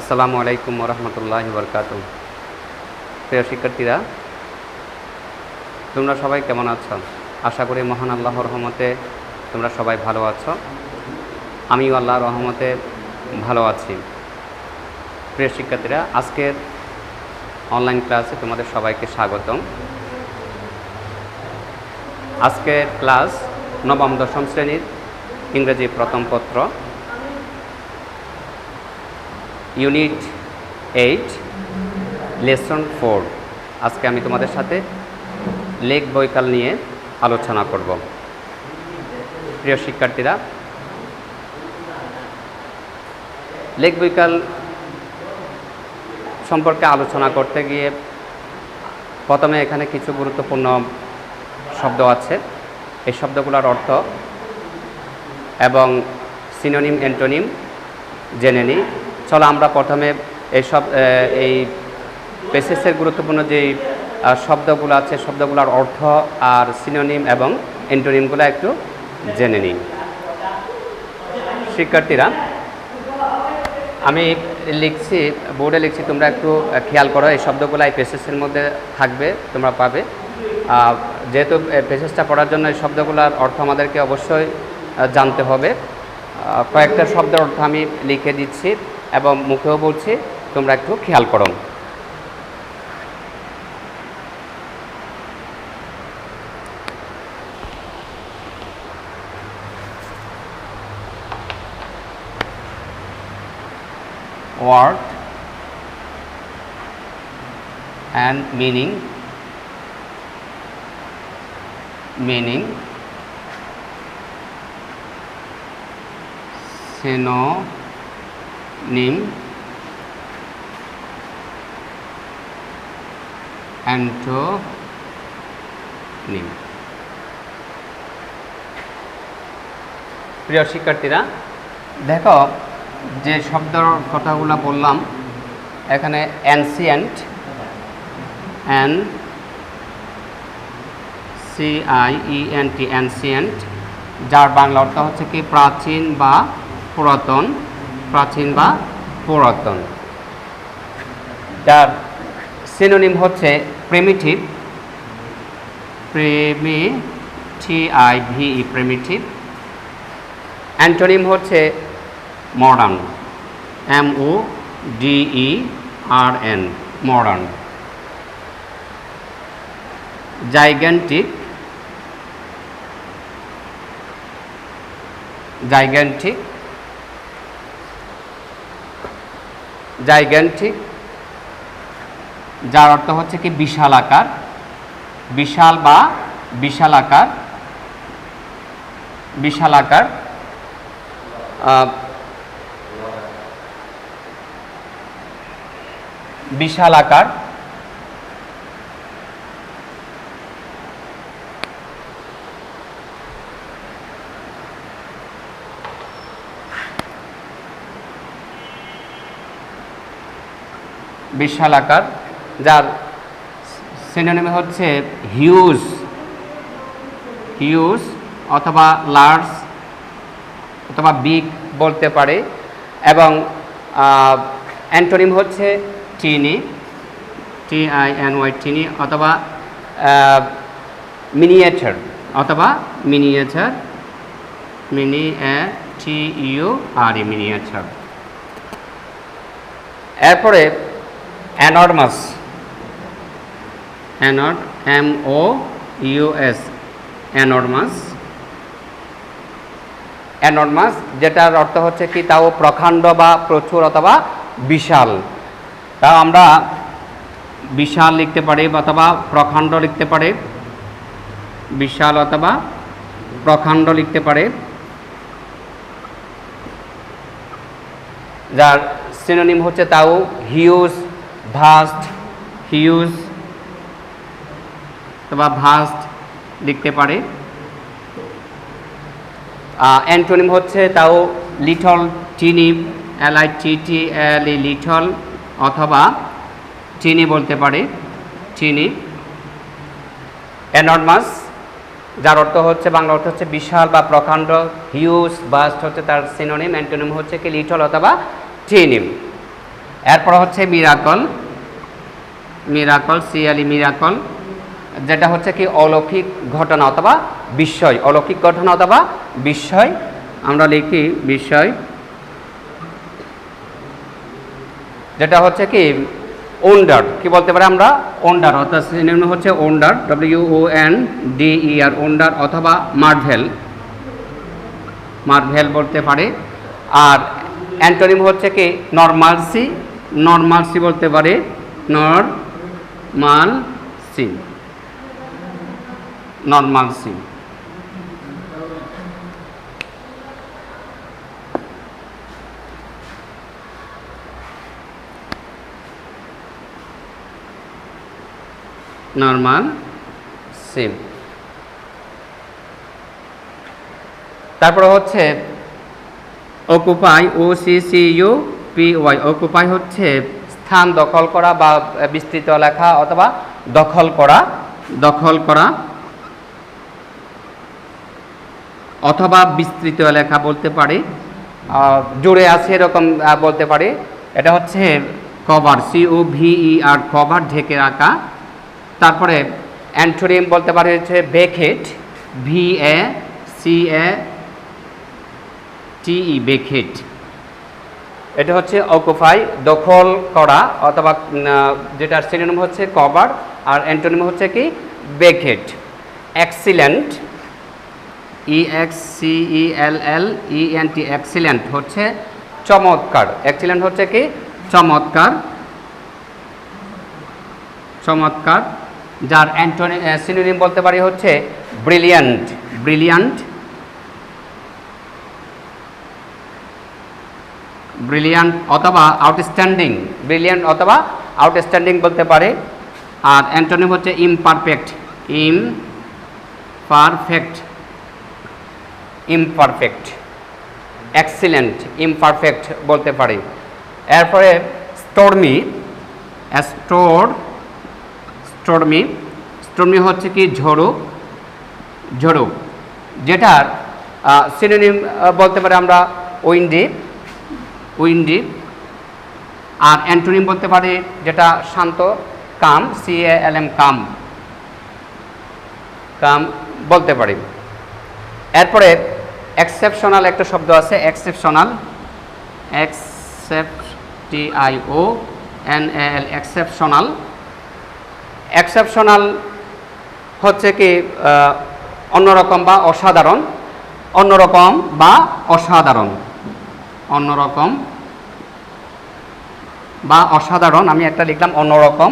আসসালামু আলাইকুম ওরহমতুল্লাহি ওয়াবারাকাতুহু। প্রিয় শিক্ষার্থীরা, তোমরা সবাই কেমন আছো? আশা করি মহান আল্লাহর রহমতে তোমরা সবাই ভালো আছো। আমিও আল্লাহর রহমতে ভালো আছি। প্রিয় শিক্ষার্থীরা, আজকের অনলাইন ক্লাসে তোমাদের সবাইকে স্বাগতম। আজকের ক্লাস নবম দশম শ্রেণীর ইংরেজি প্রথম পত্র, ইউনিট 8, লেসন 4। আজকে আমি তোমাদের সাথে লেখ বৈকাল নিয়ে আলোচনা করব। প্রিয় শিক্ষার্থীরা, লেখ বৈকাল সম্পর্কে আলোচনা করতে গিয়ে প্রথমে এখানে কিছু গুরুত্বপূর্ণ শব্দ আছে। এই শব্দগুলোর অর্থ এবং সিনোনিম অ্যান্টোনিম জেনে নিই। চলো আমরা প্রথমে এই পেসেসের গুরুত্বপূর্ণ যেই শব্দগুলো আছে, শব্দগুলোর অর্থ আর সিনোনিম এবং অ্যান্টোনিমগুলো একটু জেনে নিই। শিক্ষার্থীরা, আমি লিখছি, বোর্ডে লিখছি, তোমরা একটু খেয়াল করো। এই শব্দগুলো এই পেসেসের মধ্যে থাকবে, তোমরা পাবে। যেহেতু পেসেসটা পড়ার জন্য এই শব্দগুলোর অর্থ আমাদেরকে অবশ্যই জানতে হবে। কয়েকটা শব্দের অর্থ আমি লিখে দিচ্ছি এবং মুখেও বলছি, তোমরা একটু খেয়াল করো। Word and meaning, synonym, antonym। প্রিয় শিক্ষার্থীরা, দেখো যে শব্দের কথাগুলো বললাম, এখানে অ্যানসিয়েন্ট, NCIENT, অ্যানসিয়েন্ট, যার বাংলা অর্থ হচ্ছে কি প্রাচীন বা পুরাতন, প্রাচীন বা পুরাতন। যার সিনোনিম হচ্ছে প্রিমিটিভ, প্রিমিটিভ। অ্যান্টোনিম হচ্ছে মডার্ন, MODERN, মডার্ন। জাইগ্যান্টিক, যার অর্থ হচ্ছে কি বিশাল আকার, বিশাল বা বিশাল আকার। বিশাল আকার। বিশাল আকার, যার সিনোনিম হচ্ছে হিউজ অথবা লার্জ অথবা বিগ বলতে পারে। এবং অ্যান্টোনিম হচ্ছে টিনি, TINY, টিনি, অথবা মিনিয়েচার, মিনিয়েচার। এরপরে অ্যানরমাস, MOUS, অ্যানরমাস, যেটার অর্থ হচ্ছে কি তাও প্রকাণ্ড বা প্রচুর অথবা বিশাল। তাও আমরা বিশাল লিখতে পারি অথবা প্রকাণ্ড লিখতে পারি, বিশাল অথবা প্রকাণ্ড লিখতে পারে। যার সিনোনিম হচ্ছে তাও হিউজ, ভাস্ট, অথবা ভাস্ট লিখতে পারে। অ্যান্টোনিম হচ্ছে তাও লিটল, টিনি, LITTLE, লিটল অথবা টিনি বলতে পারে, টিনি। এনরমাস, যার অর্থ হচ্ছে বাংলা অর্থ হচ্ছে বিশাল বা প্রকাণ্ড। হিউজ, ভাস্ট হচ্ছে তার সিনোনিম, অ্যান্টোনিম হচ্ছে কি লিটল অথবা টিনি। এরপর হচ্ছে মিরাকল, মিরাকল সিএলই মিরাকল, যেটা হচ্ছে কি অলৌকিক ঘটনা অথবা বিস্ময়, অলৌকিক ঘটনা অথবা বিস্ময়। আমরা লিখি বিস্ময়, যেটা হচ্ছে কি ওন্ডার, কি বলতে পারি আমরা ওন্ডার, অর্থাৎ সিনোনিম হচ্ছে ওন্ডার, WONDER ওন্ডার, অথবা মার্ভেল, মার্ভেল বলতে পারে। আর অ্যান্টোনিম হচ্ছে কি নরমালসি, নরমালসি বলতে পারে, নরমালসি, নরমালসি। নরমাল সিম। তারপরে হচ্ছে অকুপাই, OCCUPY, অকুপাই হচ্ছে স্থান দখল করা বা বিস্তৃত লেখা অথবা দখল করা, দখল করা অথবা বিস্তৃত লেখা বলতে পারি, জুড়ে আছে এরকম বলতে পারি। এটা হচ্ছে কভার, COVER, কভার, ঢেকে রাখা। তারপরে অ্যান্টোনিম বলতে পারি হচ্ছে ভেকেট, VACATE, ভেকেট। এটা হচ্ছে অকুপাই, দখল করা অথবা যেটার সিনোনিম হচ্ছে কভার, আর অ্যান্টোনিম হচ্ছে কি ভেকেট। এক্সিলেন্ট, EXCELLENT, এক্সিলেন্ট হচ্ছে চমৎকার, এক্সিলেন্ট হচ্ছে কি চমৎকার, চমৎকার। যার সিনোনিম বলতে পারি হচ্ছে ব্রিলিয়ান্ট, ব্রিলিয়ান্ট, ব্রিলিয়ান্ট অথবা আউটস্ট্যান্ডিং, ব্রিলিয়ান্ট অথবা আউটস্ট্যান্ডিং বলতে পারে। আর অ্যান্টোনিম হচ্ছে imperfect, imperfect, imperfect, excellent, imperfect বলতে পারি। এরপরে স্টর্মি, স্টর্মি, স্টর্মি হচ্ছে কি ঝড়ো, ঝড়ো, যেটার সিনোনিম বলতে পারি আমরা উইন্ডি, উইন্ডি। আর অ্যান্টোনিম বলতে পারি যেটা শান্ত, কাম, CALM, কাম, কাম বলতে পারি। এরপরে এক্সেপশনাল একটা শব্দ আছে, এক্সেপশনাল, EXCEPTIONAL, এক্সেপশনাল। এক্সেপশনাল হচ্ছে কি অন্যরকম বা অসাধারণ, অন্যরকম বা অসাধারণ, অন্যরকম বা অসাধারণ। আমি একটা লিখলাম অন্যরকম,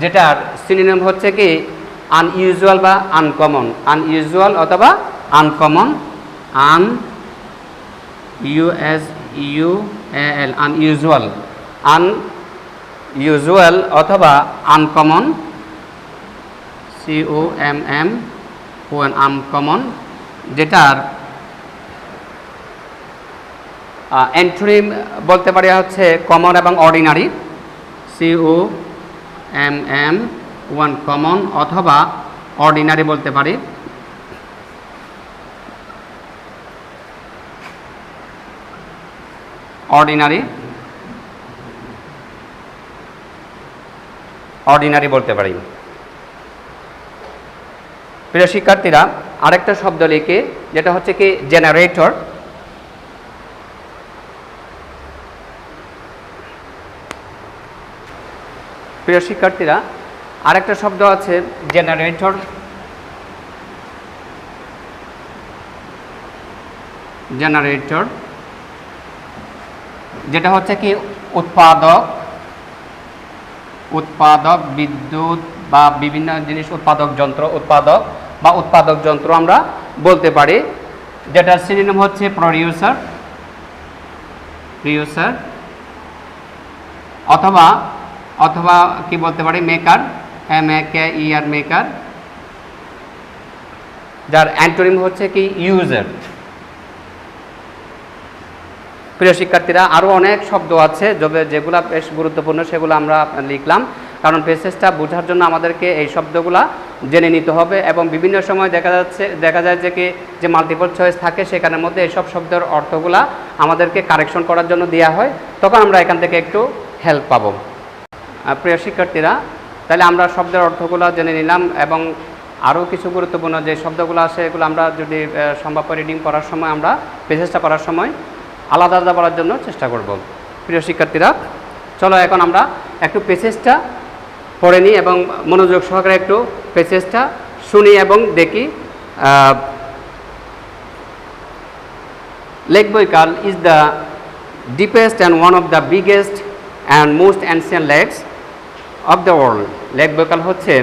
যেটার সিনোনিম হচ্ছে কি আনইউজুয়াল বা আনকমন, আনইউজুয়াল অথবা আনকমন, USUAL, আনইউজুয়াল, আনইউজুয়াল অথবা আনকমন, COMMON, আনকমন। যেটার অ্যান্টোনিম বলতে পারি হচ্ছে কমন এবং অর্ডিনারি, COMMON, কমন অথবা অর্ডিনারি বলতে পারি। অর্ডিনারি, অর্ডিনারি বলতে পারি। প্রিয় শিক্ষার্থীরা, আরেকটা শব্দ লিখে, যেটা হচ্ছে কি জেনারেটর। প্রিয় শিক্ষার্থীরা, আরেকটা শব্দ আছে জেনারেটর, জেনারেটর, যেটা হচ্ছে কি উৎপাদক, উৎপাদক, বিদ্যুৎ বা বিভিন্ন জিনিস উৎপাদক যন্ত্র, উৎপাদক বা উৎপাদক যন্ত্র আমরা বলতে পারি। যেটার সিনোনিম হচ্ছে প্রডিউসার, প্রডিউসার অথবা অথবা কি বলতে পারি মেকার, MAKER, মেকার। যার অ্যান্টোনিম হচ্ছে কি ইউজার। প্রিয় শিক্ষার্থীরা, আরও অনেক শব্দ আছে যেগুলো বেশ গুরুত্বপূর্ণ, সেগুলো আমরা লিখলাম। কারণ প্যাসেজটা বোঝার জন্য আমাদেরকে এই শব্দগুলা জেনে নিতে হবে এবং বিভিন্ন সময় দেখা যায় যে মাল্টিপল চয়েস থাকে, সেখানের মধ্যে এইসব শব্দের অর্থগুলা আমাদেরকে কারেকশন করার জন্য দেওয়া হয়, তখন আমরা এখান থেকে একটু হেল্প পাবো। প্রিয় শিক্ষার্থীরা, তাহলে আমরা শব্দের অর্থগুলো জেনে নিলাম এবং আরও কিছু গুরুত্বপূর্ণ যে শব্দগুলো আছে এগুলো আমরা যদি সম্ভাব্য রিডিং পড়ার সময় আমরা প্যাসেজটা পড়ার সময় আলাদা আলাদা পড়ার জন্য চেষ্টা করব। প্রিয় শিক্ষার্থীরা, চলো এখন আমরা একটু প্যাসেজটা পড়ে নিই এবং মনোযোগ সহকারে একটু প্যাসেজটা শুনি এবং দেখি। Lake Baikal is the deepest and one of the biggest and most ancient lakes of the world. Lake Baikal হচ্ছে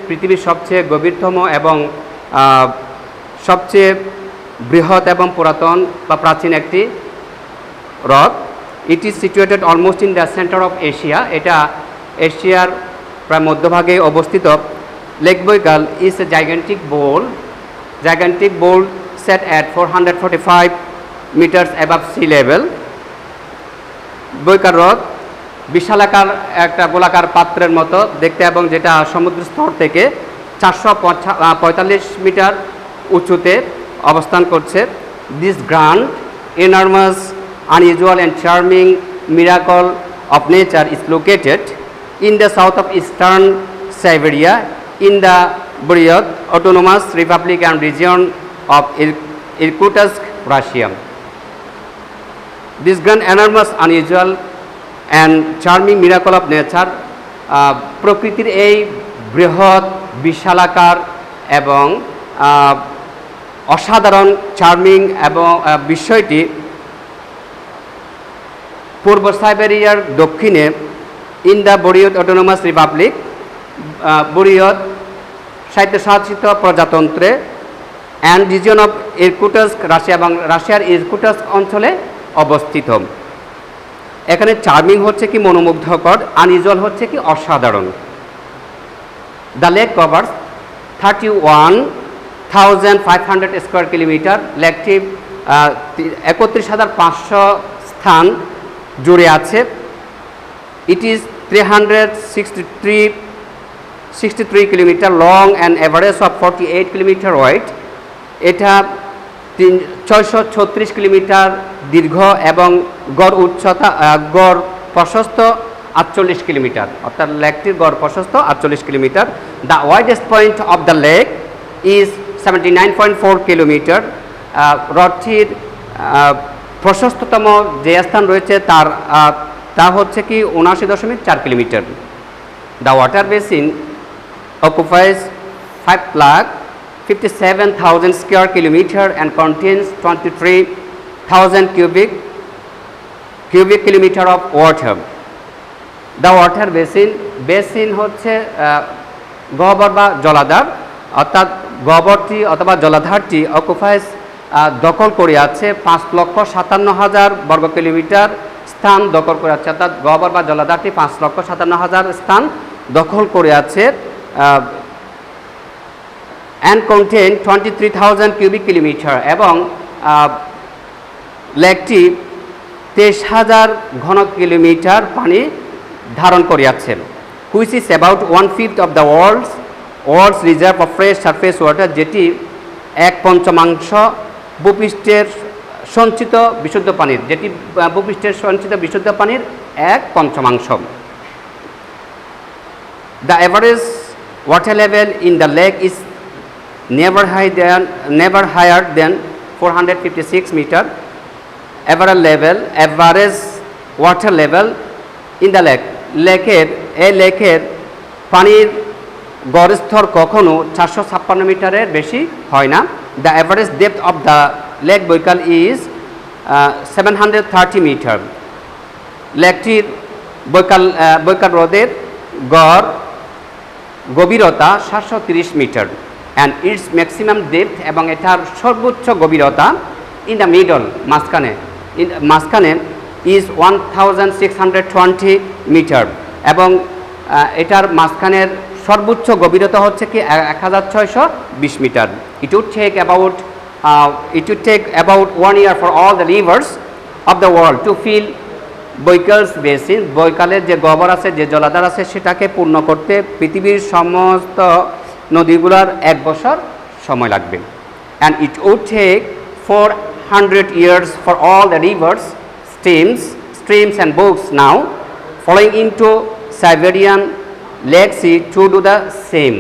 পৃথিবীর সবচেয়ে গভীরতম এবং সবচেয়ে বৃহৎ এবং পুরাতন বা প্রাচীন একটি হ্রদ। It is situated almost in the centre of Asia. এটা এশিয়ার প্রায় মধ্যভাগে অবস্থিত। Lake Baikal is a gigantic bowl set at 445 meters above sea level. Baikal হ্রদ বিশালাকার একটা গোলাকার পাত্রের মতো দেখতে এবং যেটা সমুদ্র স্তর থেকে 445 মিটার উঁচুতে অবস্থান করছে। This grand, enormous, unusual and charming miracle of nature is located in the south of eastern Siberia in the Buryat Autonomous Republic and region of Irkutsk, Russia. This grand, enormous, unusual and charming miracle of nature, প্রকৃতির এই বৃহৎ বিশালাকার এবং অসাধারণ charming এবং বিষয়টি পূর্ব সাইবেরিয়ার দক্ষিণে in the Buryat autonomous republic, Buryat স্বায়ত্তশাসিত প্রজাতন্ত্রে and region of Irkutsk, Russia এবং রাশিয়ার ইরকুটস্ক অঞ্চলে অবস্থিত। এখানে চার্মিং হচ্ছে কি মনোমুগ্ধকর, আনইউজুয়াল হচ্ছে কি অসাধারণ। The lake covers 31,500 square kilometre. লেকটি 31,500 স্থান জুড়ে আছে। It is 363 kilometre long and average of 48 kilometre wide. এটা 636 কিলোমিটার দীর্ঘ এবং গড় উচ্চতা গড় প্রশস্ত 48 কিলোমিটার, অর্থাৎ লেকটির গড় প্রশস্ত 48 kilometre. The widest point of the lake is 79.4 kilometre. হ্রদটির প্রশস্ততম যে স্থান রয়েছে তা হচ্ছে কি 79.4 kilometre. The water basin occupies 5,57,000 square kilometer and contains 23,000 cubic kilometer of water. The water basin হচ্ছে গহ্বর বা জলাধার, অর্থাৎ গহ্বরটি অথবা জলাধারটি occupies দখল করে আছে 5,57,000 বর্গ কিলোমিটার স্থান দখল করে আছে, অর্থাৎ গহ্বর বা জলাধারটি 5,57,000 স্থান দখল করে আছে। and contain 23,000 cubic kilometer এবং লেকটি 23,000 ঘন কিলোমিটার পানি ধারণ করিয়াছে। which is about 1/5 of the world's reserve of fresh surface water, যেটি 1/5 ভূপৃষ্ঠের সঞ্চিত বিশুদ্ধ পানির, যেটি ভূপৃষ্ঠের সঞ্চিত বিশুদ্ধ পানির 1/5। The average water level in the lake is never higher than 456 meter. Average water level in the lake, লেকের পানির গড় স্তর কখনো 456 মিটারের বেশি হয় না। The average depth of the lake Baikal is 730 metre. লেকটির বৈকাল হ্রদের গড় গভীরতা 730 metre and its maximum depth, এবং এটার সর্বোচ্চ গভীরতা ইন দ্য মিডল মাঝখানে ইজ 1620 মিটার, এবং এটার মাঝখানের সর্বোচ্চ গভীরতা হচ্ছে কি 1620 metre. It would take about 1 year for all the rivers of the world to fill Baikal's basin, বৈকালের যে গহ্বর আছে, যে জলাধার আছে, সেটাকে পূর্ণ করতে পৃথিবীর সমস্ত নদীগুলোর 1 বছর সময় লাগবে। And it would take 400 years for all the rivers, streams and brooks now flowing into Siberian Lake Sea to do the same.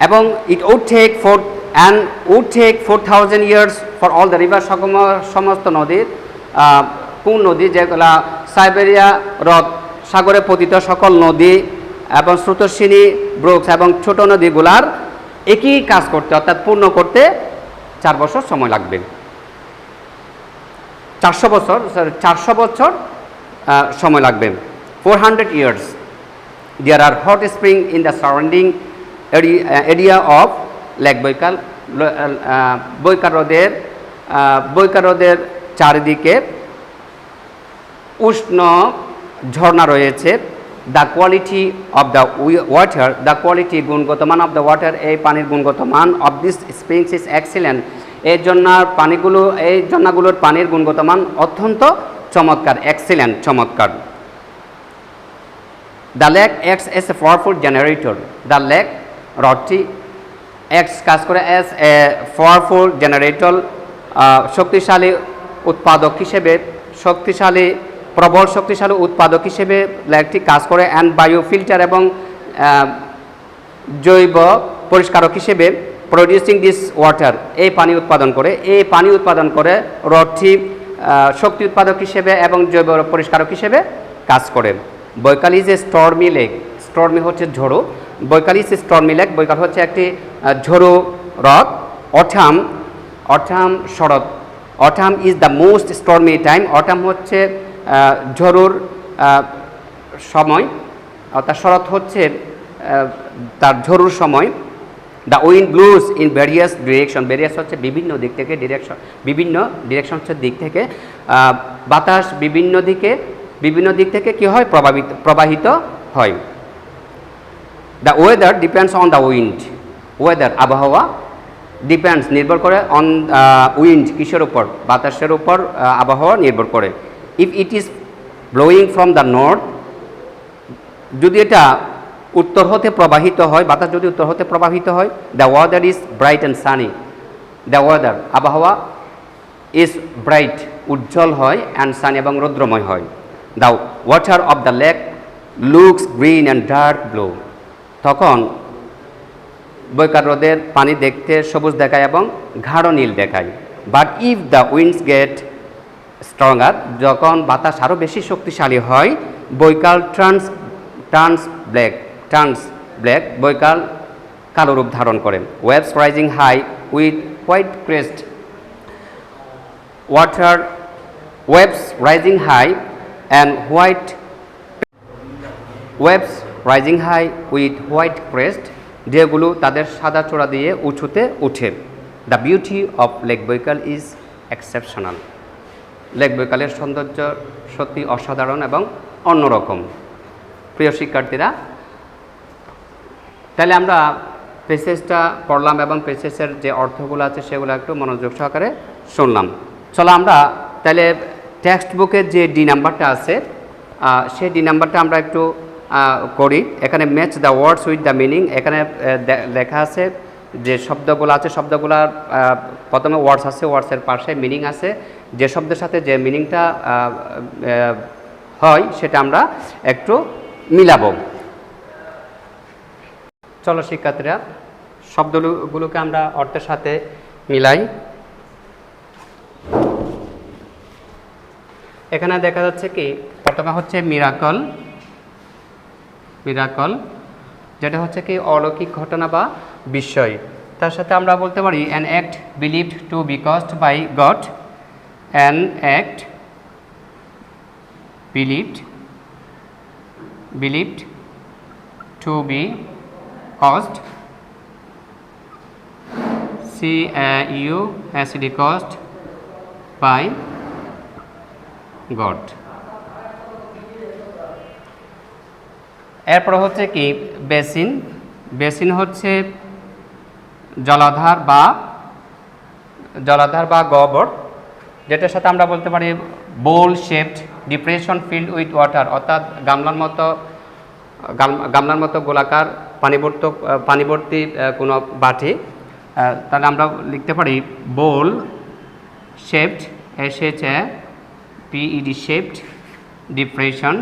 এবং it would take 4,000 years for all the rivers, সমস্ত নদীর কোন নদী যেগুলা সাইবেরিয়া হ্রদ সাগরে পতিত সকল নদী এবং স্রোতস্বিনী, ব্রুকস এবং ছোট নদীগুলার একই কাজ করতে, অর্থাৎ পূর্ণ করতে 4 বছর সময় লাগবে। 400 বছর সময় লাগবে। 400 years. There are hot springs in the surrounding area of Lake Baikal. বৈকাল হ্রদের চারিদিকে উষ্ণ ঝর্ণা রয়েছে। The quality of the water, the quality গুণগত মান অফ দ্য ওয়াটার, এই পানির গুণগত মান of this springs is excellent, এই ঝর্ণাগুলোর পানির গুণগত মান অত্যন্ত চমৎকার, এক্সিলেন্ট, চমৎকার। The lake acts as a powerful generator, the lake হ্রদটি কাজ করে অ্যাজ এ পাওয়ারফুল জেনারেটর, শক্তিশালী উৎপাদক হিসেবে, প্রবল শক্তিশালী উৎপাদক হিসেবে লেকটি কাজ করে। অ্যান্ড বায়ো ফিল্টার, এবং জৈব পরিষ্কারক হিসেবে প্রডিউসিং দিস ওয়াটার, এই পানি উৎপাদন করে হ্রদটি শক্তি উৎপাদক হিসেবে এবং জৈব পরিষ্কারক হিসেবে কাজ করে। Baikal is a stormy lake, stormy হচ্ছে ঝোড়ো, Baikal is a stormy lake, Baikal হচ্ছে একটি ঝোড়ো হ্রদ। অটাম শরৎ, autumn is the most stormy time, autumn হচ্ছে ঝড়ুর সময়, অর্থাৎ শরৎ হচ্ছে তার ঝড়ুর সময়। The wind blows in various direction, various হচ্ছে বিভিন্ন দিক থেকে, বিভিন্ন ডিরেকশন হচ্ছে দিক থেকে, বাতাস বিভিন্ন দিক থেকে কী হয়, প্রবাহিত হয়। The weather depends on the wind, weather আবহাওয়া, ডিপেন্ডস নির্ভর করে, অন উইন্ড কিসের উপর, বাতাসের উপর আবহাওয়া নির্ভর করে। If it is blowing from the north, যদি এটা উত্তর হতে প্রবাহিত হয়, বাতাস যদি উত্তর হতে প্রবাহিত হয়, the weather is bright and sunny, the weather আবহাওয়া ইজ ব্রাইট উজ্জ্বল হয়, অ্যান্ড সানি এবং রৌদ্রময় হয়। The water of the lake looks green and dark blue, তখন বৈকাল হ্রদের পানি দেখতে সবুজ দেখায় এবং গাঢ় নীল দেখায়। But if the winds get stronger, যখন বাতাস আরও বেশি শক্তিশালী হয়, বৈকাল টার্নস ব্ল্যাক, বৈকাল কালো রূপ ধারণ করে। Waves rising high with white crest, waves rising high and rising high with white crest, ঢেউগুলো তাদের সাদা চূড়া দিয়ে উঁচুতে উঠে। The beauty of lake Baikal is exceptional, lake বৈকালের সৌন্দর্য সত্যি অসাধারণ এবং অন্যরকম। প্রিয় শিক্ষার্থীরা, তাহলে আমরা প্যাসেজটা পড়লাম এবং প্যাসেজের যে অর্থগুলো আছে সেগুলো একটু মনোযোগ সহকারে শুনলাম। চলো আমরা তাহলে টেক্সট বুকের যে ডি নাম্বারটা আছে সেই ডি নাম্বারটা আমরা একটু করি। এখানে match the words with the meaning, এখানে লেখা আছে যে শব্দগুলো আছে, শব্দগুলার প্রথমে ওয়ার্ডস আছে, ওয়ার্ডসের পাশে মিনিং আছে, যে শব্দের সাথে যে মিনিংটা হয় সেটা আমরা একটু মিলাবো। চলো শিক্ষার্থীরা, শব্দগুলোকে আমরা অর্থের সাথে মিলাই। এখানে দেখা যাচ্ছে কি, প্রথমে হচ্ছে মিরাকল, যেটা হচ্ছে কি অলৌকিক ঘটনা বা বিস্ময়। তার সাথে আমরা বলতে পারি an act believed to be caused by God, an act believed to be caused, caused by God। এরপর হচ্ছে কি বেসিন হচ্ছে জলাধার বা গহ্বর, যেটার সাথে আমরা বলতে পারি bowl shaped depression filled with water, অর্থাৎ গামলার মতো গোলাকার পানিভর্তি কোনো বাটি। তাহলে আমরা লিখতে পারি bowl shaped, SHAPED shaped depression,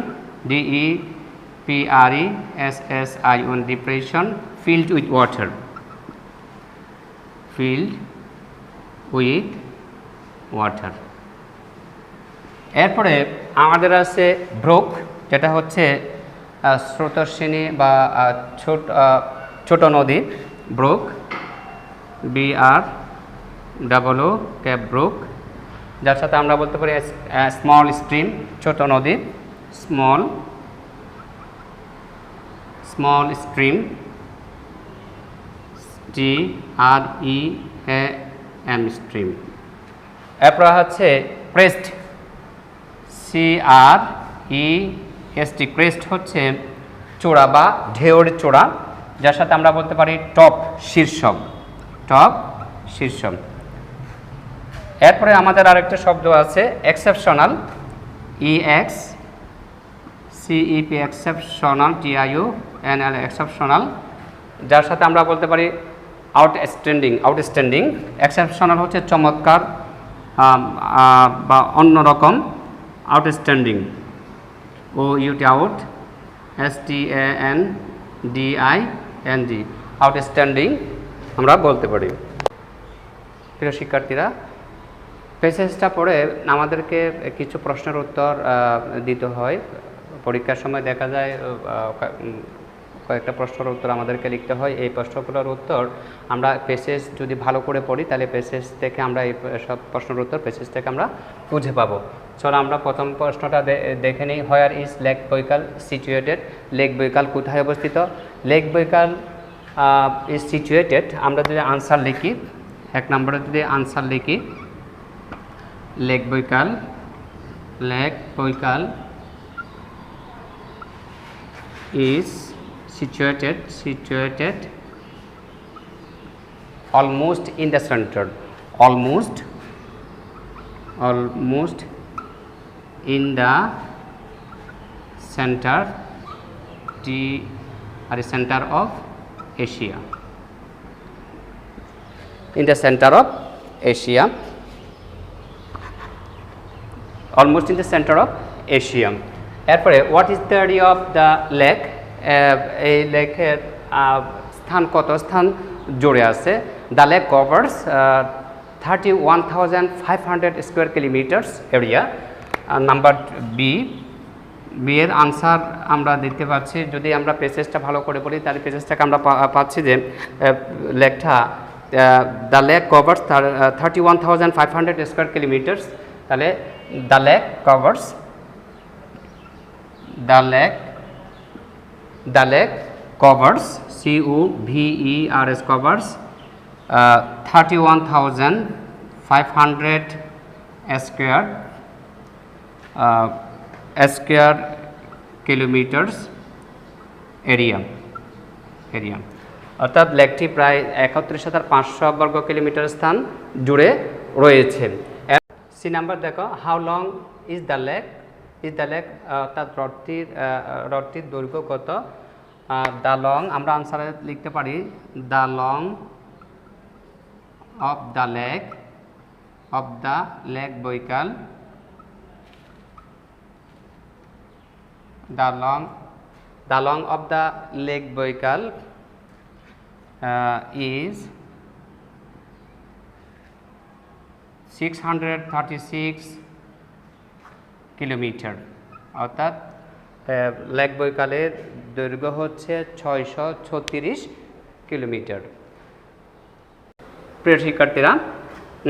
DEPRESSION depression filled with water, filled with water. এরপরে আমাদের আছে ব্রুক, যেটা হচ্ছে স্রোতস্বিনী বা ছোট নদী, ব্রুক, BROOK ব্রুক, যার সাথে আমরা বলতে পারি স্মল স্ট্রিম, ছোট নদী, স্মল স্ট্রিম, STREAM স্ট্রিম। এরপর হচ্ছে ক্রেস্ট, CREST, ক্রেস্ট হচ্ছে চূড়া বা ঢেউর চূড়া, যার সাথে আমরা বলতে পারি টপ, শীর্ষক, এরপরে আমাদের আরেকটা শব্দ আছে exceptional, EXCEP exceptional, TIUNL exceptional, যার সাথে আমরা বলতে পারি আউটস্ট্যান্ডিং। এক্সেপশনাল হচ্ছে চমৎকার বা অন্যরকম, আউটস্ট্যান্ডিং, OUTSTANDING, আউটস্ট্যান্ডিং আমরা বলতে পারি। প্রিয় শিক্ষার্থীরা, প্যাসেজটা পড়ে আমাদেরকে কিছু প্রশ্নের উত্তর দিতে হয়। পরীক্ষার সময় দেখা যায় কয়েকটা প্রশ্নের উত্তর আমাদেরকে লিখতে হয়। এই প্রশ্নগুলোর উত্তর আমরা প্যাসেজ যদি ভালো করে পড়ি, তাহলে প্যাসেজ থেকে আমরা এই সব প্রশ্নের উত্তর প্যাসেজ থেকে আমরা বুঝে পাবো। চলো আমরা প্রথম প্রশ্নটা দেখে নিই। Where is lake Baikal situated? Lake Baikal কোথায় অবস্থিত? লেক বৈকাল ইজ সিচুয়েটেড, আমরা যদি আনসার লিখি, এক নম্বরে যদি আনসার লিখি, lake Baikal is situated almost in the center, almost in the center, center of Asia, in the center of Asia, almost in the center of Asia. এরপরে what is the area of the lake? এই লেকের স্থান কত স্থান জুড়ে আছে? The lake covers 31,500 square kilometres area. Number B এর answer আমরা দিতে পারছি, যদি আমরা প্যাসেজটা ভালো করে বলি তাহলে প্যাসেজটাকে আমরা পাচ্ছি যে লেকটা the lake covers 31,500 square kilometres. তাহলে the lake covers COVERS covers 31,500 square kilometers area, অর্থাৎ লেকটি প্রায় 31,500 বর্গ কিলোমিটার স্থান জুড়ে রয়েছে। সি নাম্বার দেখো, how long is the lake? অর্থাৎ হ্রদটির দৈর্ঘ্য কত? দ্য লং, আমরা আনসারে লিখতে পারি the long of the lake Baikal, the long of the lake Baikal is 636 kilometre, অর্থাৎ লেক বৈকালের দৈর্ঘ্য হচ্ছে 636 কিলোমিটার। প্রিয় শিক্ষার্থীরা,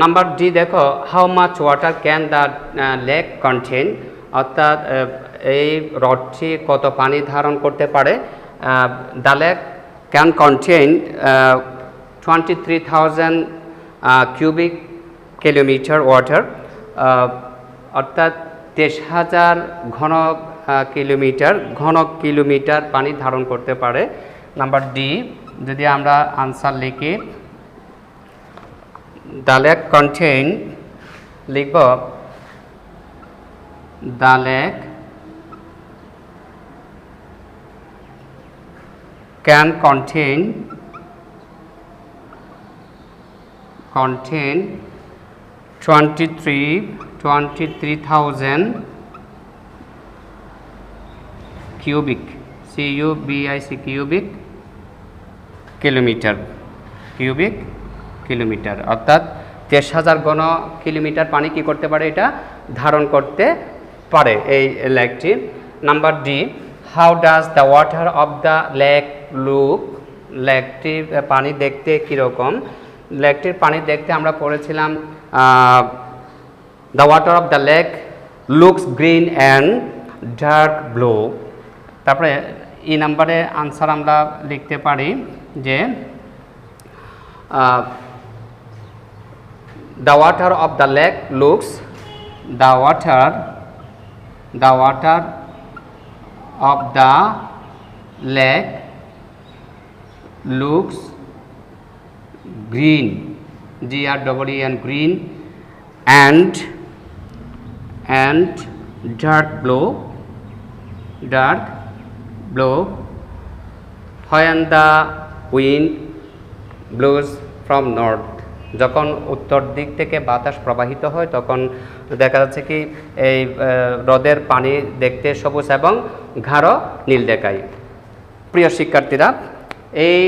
নাম্বার ডি দেখো, how much water can the lake contain? অর্থাৎ এই হ্রদটি কত পানি ধারণ করতে পারে? The lake can contain 23,000 cubic kilometre water, অর্থাৎ 23,000 ঘন কিলোমিটার পানি ধারণ করতে পারে। নাম্বার ডি যদি আমরা আনসার লিখি, দ্য লেক কন্টেইন, লিখব the lake can contain 23,000 cubic cubic kilometre অর্থাৎ 23,000 ঘন কিলোমিটার পানি কি করতে পারে, এটা ধারণ করতে পারে এই লেকটি। Number D, how does the water of the lake look, লেকটির পানি দেখতে কীরকম। লেকটির পানি দেখতে আমরা পড়েছিলাম the water of the lake looks green and dark blue. তারপরে এই নাম্বারে আনসার আমরা লিখতে পারি যে the water of the lake looks the water of the lake looks green green green and dark blue when the wind blows from north, যখন উত্তর দিক থেকে বাতাস প্রবাহিত হয় তখন দেখা যাচ্ছে কি এই হ্রদের পানি দেখতে সবুজ এবং গাঢ় নীল দেখায়। প্রিয় শিক্ষার্থীরা, এই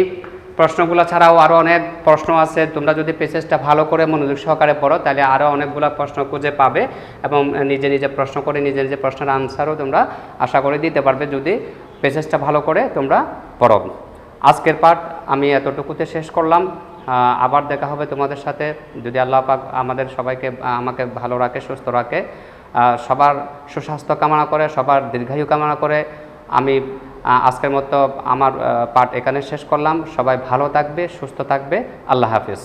প্রশ্নগুলো ছাড়াও আরও অনেক প্রশ্ন আছে। তোমরা যদি প্যাসেজটা ভালো করে মনোযোগ সহকারে পড়ো তাহলে আরও অনেকগুলো প্রশ্ন খুঁজে পাবে এবং নিজে নিজে প্রশ্ন করে নিজে নিজে প্রশ্নের আনসারও তোমরা আশা করে দিতে পারবে যদি প্যাসেজটা ভালো করে তোমরা পড়ো। আজকের পাঠ আমি এতটুকুতে শেষ করলাম। আবার দেখা হবে তোমাদের সাথে যদি আল্লাহ পাক আমাদের সবাইকে আমাকে ভালো রাখে, সুস্থ রাখে, সবার সুস্বাস্থ্য কামনা করে, সবার দীর্ঘায়ু কামনা করে আমি আজকের মতো আমার পাঠ এখানে শেষ করলাম। সবাই ভালো থাকবে, সুস্থ থাকবে। আল্লাহ হাফেজ।